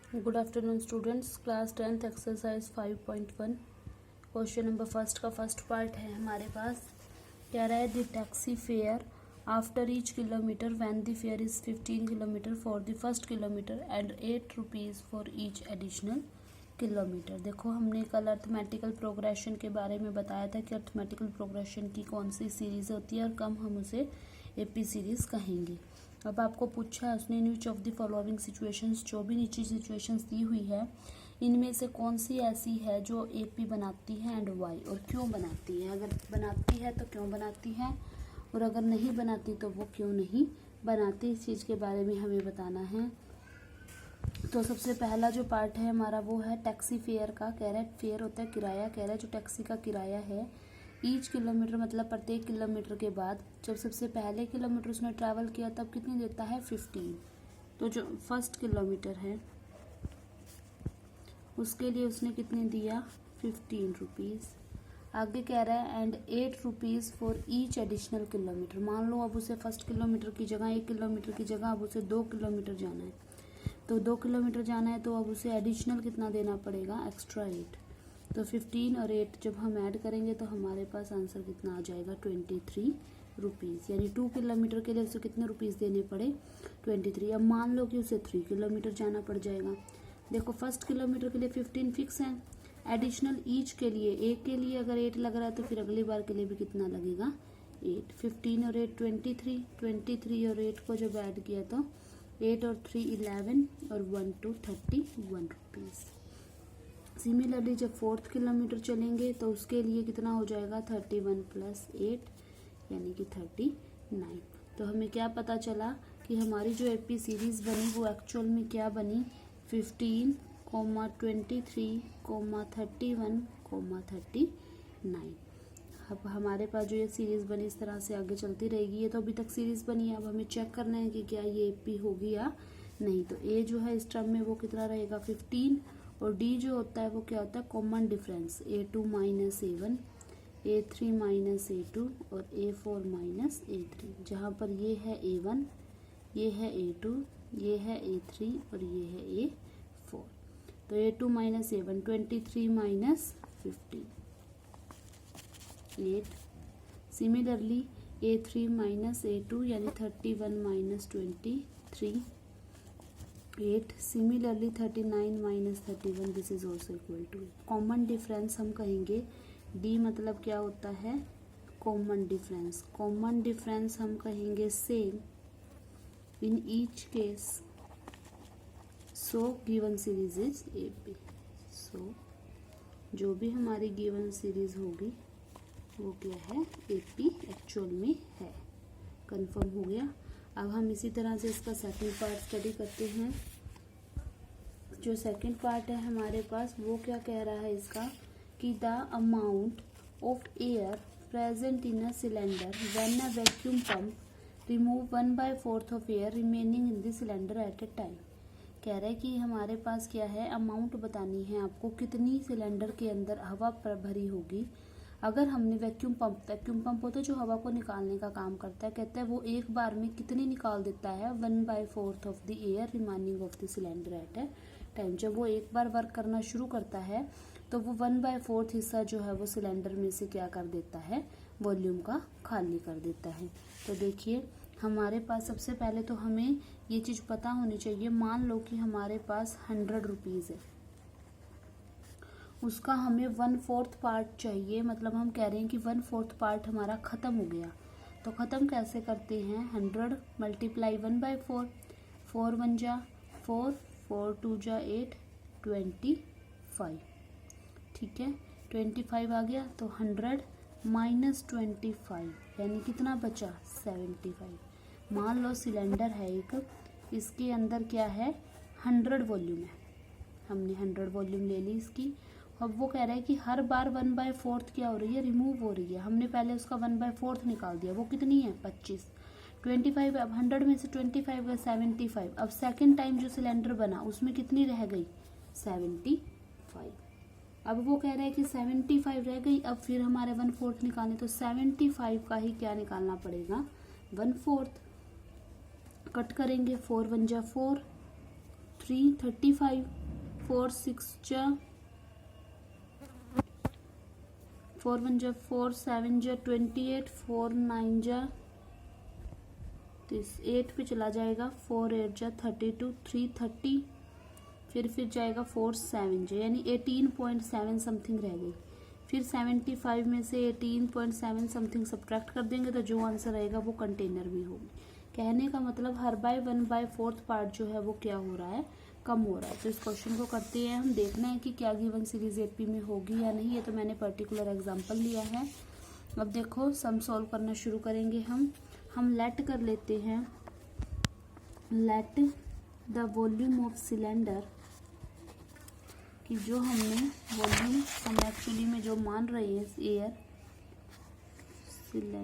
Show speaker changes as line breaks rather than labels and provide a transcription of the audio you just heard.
Good afternoon students. Class 10th exercise 5.1 question number first का first part है हमारे पास। कह रहा है the taxi fare after each kilometre when the fair is 15 kilometre for the first kilometre and 8 rupees for each additional kilometre. देखो, हमने कल arithmetical progression के बारे में बताया था कि अर्थमेटिकल प्रोग्रेशन की कौन सी सीरीज होती है और कम हम उसे एपी सीरीज कहेंगे। अब आपको पूछा है उसने, in which of the following situations, जो भी नीचे सिचुएशंस दी हुई है इनमें से कौन सी ऐसी है जो एपी बनाती है एंड वाई, और क्यों बनाती है। अगर बनाती है तो क्यों बनाती है, और अगर नहीं बनाती तो वो क्यों नहीं बनाती, इस चीज़ के बारे में हमें बताना है। तो सबसे पहला जो पार्ट है हमारा वो है टैक्सी फेयर का। कह रहा है फेयर होता है किराया, कह रहा है जो टैक्सी का किराया है ईच किलोमीटर मतलब प्रत्येक किलोमीटर के बाद, जब सबसे पहले किलोमीटर उसने ट्रैवल किया तब कितनी देता है 15। तो जो फर्स्ट किलोमीटर है उसके लिए उसने कितने दिया 15 रुपीज़। आगे कह रहा है and 8 rupees for each additional kilometre. मान लो अब उसे फर्स्ट किलोमीटर की जगह 1 किलोमीटर की जगह अब उसे 2 किलोमीटर जाना है, तो 2 किलोमीटर जाना है तो अब उसे एडिशनल कितना देना पड़ेगा, एक्स्ट्रा 8। तो 15 और 8 जब हम ऐड करेंगे तो हमारे पास आंसर कितना आ जाएगा 23 रुपीज़। यानी 2 किलोमीटर के लिए उसे कितने रुपीज़ देने पड़े 23। अब मान लो कि उसे 3 किलोमीटर जाना पड़ जाएगा। देखो, फर्स्ट किलोमीटर के लिए 15 फिक्स है, एडिशनल ईच के लिए एक के लिए अगर 8 लग रहा है तो फिर अगली बार के लिए भी कितना लगेगा 8। 15 और 8 23 और 8 को जब ऐड किया तो 8 और 3 11 और 1 2 31 रुपीज़। सिमिलरली जब 4th किलोमीटर चलेंगे तो उसके लिए कितना हो जाएगा 31 + 8 यानी कि 39। तो हमें क्या पता चला कि हमारी जो एपी सीरीज़ बनी वो एक्चुअल में क्या बनी 15, 23, 31, 39। अब हमारे पास जो ये सीरीज़ बनी इस तरह से आगे चलती रहेगी। ये तो अभी तक सीरीज़ बनी है, अब हमें चेक करना है कि क्या ये एपी होगी या नहीं। तो ए जो है इस टर्म में वो कितना रहेगा 15, और डी जो होता है वो क्या होता है common difference A2 - A1, A3 - A2 और A4 - A3। जहाँ पर ये है A1, ये है A2, ये है A3 और ये है A4। तो A2 - A1 23 - 15 8। Similarly A3 - A2 यानी 31 - 23 8। Similarly 39 - 31 this is also equal to. Common difference हम कहेंगे डी मतलब क्या होता है कॉमन डिफरेंस। कॉमन डिफरेंस हम कहेंगे same in each case, so given series is AP. So जो भी हमारी गिवन सीरीज होगी वो क्या है एपी एक्चुअल में है। कंफर्म हो गया। अब हम इसी तरह से इसका सेकंड पार्ट स्टडी करते हैं। जो सेकंड पार्ट है हमारे पास वो क्या कह रहा है इसका कि the amount of air present in a cylinder when a vacuum pump remove 1/4 of air remaining in the cylinder at a time. कह रहा है कि हमारे पास क्या है अमाउंट बतानी है आपको कितनी सिलेंडर के अंदर हवा भरी होगी अगर हमने वैक्यूम पंप होता है जो हवा को निकालने का काम करता है। कहता है वो एक बार में कितनी निकाल देता है 1/4 of the air remaining of the cylinder eight A time. जब वो एक बार वर्क करना शुरू करता है तो वो 1/4 हिस्सा जो है वो सिलेंडर में से क्या कर देता है वॉल्यूम का खाली कर देता है। तो देखिए हमारे पास सबसे पहले तो हमें ये चीज़ पता होनी चाहिए। मान लो कि हमारे पास 100 रुपीज़ है, उसका हमें 1/4 पार्ट चाहिए, मतलब हम कह रहे हैं कि 1/4 पार्ट हमारा ख़त्म हो गया। तो ख़त्म कैसे करते हैं 100 × 1/4, 4 1 जा 4, 4 2 जा 8, 25। ठीक है 25 आ गया तो 100 - 25 यानी कितना बचा 75। मान लो सिलेंडर है एक, इसके अंदर क्या है 100 वॉल्यूम है, हमने 100 वॉल्यूम ले ली इसकी। अब वो कह रहा है कि हर बार 1/4 क्या हो रही है रिमूव हो रही है। हमने पहले उसका 1/4 निकाल दिया, वो कितनी है 25। 25 अब 100 में से 25 गए 75। अब सेकंड टाइम जो सिलेंडर बना उसमें कितनी रह गई 75। अब वो कह रहा है कि 75 रह गई। अब फिर हमारे 1/4 निकालने तो 75 का ही क्या निकालना पड़ेगा 1/4। कट करेंगे 4 1 जा 4, 3 35, 4 6 जा 4 1 जा 4 7 जा 28, 4 9 जा 8 पे चला जाएगा, 4 8 जा 32, 3 30, फिर जाएगा 4 7 जा, यानी 18.7 समथिंग रह गई। फिर 75 में से 18.7 समथिंग सब्ट्रैक्ट कर देंगे तो जो आंसर आएगा वो कंटेनर भी होगी। कहने का मतलब हर बाय 1/4 पार्ट जो है वो क्या हो रहा है, कम हो रहा है। तो इस क्वेश्चन को करते हैं हम, देखना है कि क्या गिवन सीरीज एपी में होगी या नहीं। ये तो मैंने पर्टिकुलर एग्जांपल लिया है। अब देखो सम सॉल्व करना शुरू करेंगे हम लेट कर लेते हैं, let the volume of cylinder, कि जो हमने वॉल्यूम हम एक्चुअली में जो मान रहे हैं एयर सिलेंडर